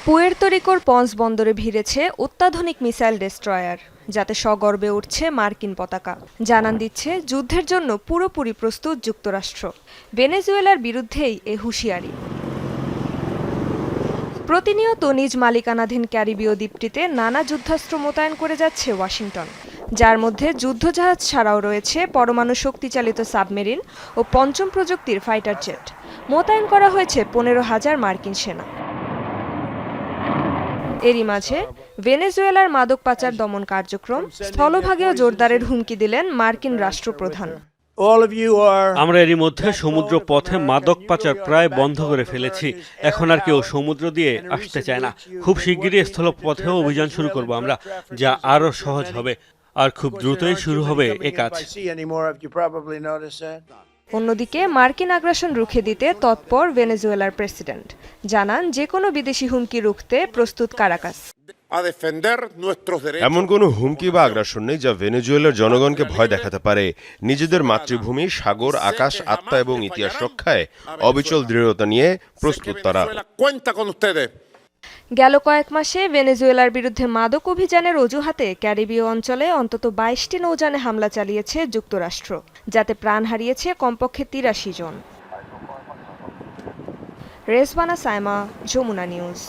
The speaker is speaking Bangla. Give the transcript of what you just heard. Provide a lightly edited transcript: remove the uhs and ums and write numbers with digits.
পুয়ের্তো রিকোর পন্স বন্দরে ভিড়েছে অত্যাধুনিক মিসাইল ডেস্ট্রয়ার, যাতে সগর্বে উঠছে মার্কিন পতাকা। জানান দিচ্ছে যুদ্ধের জন্য পুরোপুরি প্রস্তুত যুক্তরাষ্ট্র। ভেনেজুয়েলার বিরুদ্ধেই এ হুঁশিয়ারি। প্রতিনিয়ত নিজ মালিকানাধীন ক্যারিবীয় দ্বীপটিতে নানা যুদ্ধাস্ত্র মোতায়েন করে যাচ্ছে ওয়াশিংটন, যার মধ্যে যুদ্ধজাহাজ ছাড়াও রয়েছে পরমাণু শক্তিচালিত সাবমেরিন ও পঞ্চম প্রযুক্তির ফাইটার জেট। মোতায়েন করা হয়েছে 15,000 মার্কিন সেনা। এরই মাঝে ভেনেজুয়েলার মাদক পাচার দমন কার্যক্রম স্থলভাগেও জোরদারের হুমকি দিলেন মার্কিন রাষ্ট্রপ্রধান। আমরা এরই মধ্যে সমুদ্র পথে মাদক পাচার প্রায় বন্ধ করে ফেলেছি। এখন আর কেউ সমুদ্র দিয়ে আসতে চায় না। খুব শিগগিরই স্থলপথেও অভিযান শুরু করব আমরা, যা আরও সহজ হবে, আর খুব দ্রুতই শুরু হবে এ কাজ। অন্যদিকে মার্কিন আগ্রাসন রুখে দিতে তৎপর ভেনেজুয়েলার প্রেসিডেন্ট জানান, যে কোনো বিদেশি হুমকি রুখতে প্রস্তুত কারাকাস। এমন কোনো হুমকি বা আগ্রাসন নেই যা ভেনেজুয়েলার জনগণকে ভয় দেখাতে পারে। নিজেদের মাতৃভূমি, সাগর, আকাশ, আত্মা এবং ইতিহাস রক্ষায় অবিচল দৃঢ়তা নিয়ে প্রস্তুত তারা। গেল কয়েক মাসে ভেনেজুয়েলার বিরুদ্ধে মাদক অভিযানের অজুহাতে ক্যারিবীয় অঞ্চলে অন্তত 22টি নৌযানে হামলা চালিয়েছে যুক্তরাষ্ট্র, যাতে প্রাণ হারিয়েছে কমপক্ষে 83 জন। রেজওয়ানা সাইমা, যমুনা নিউজ।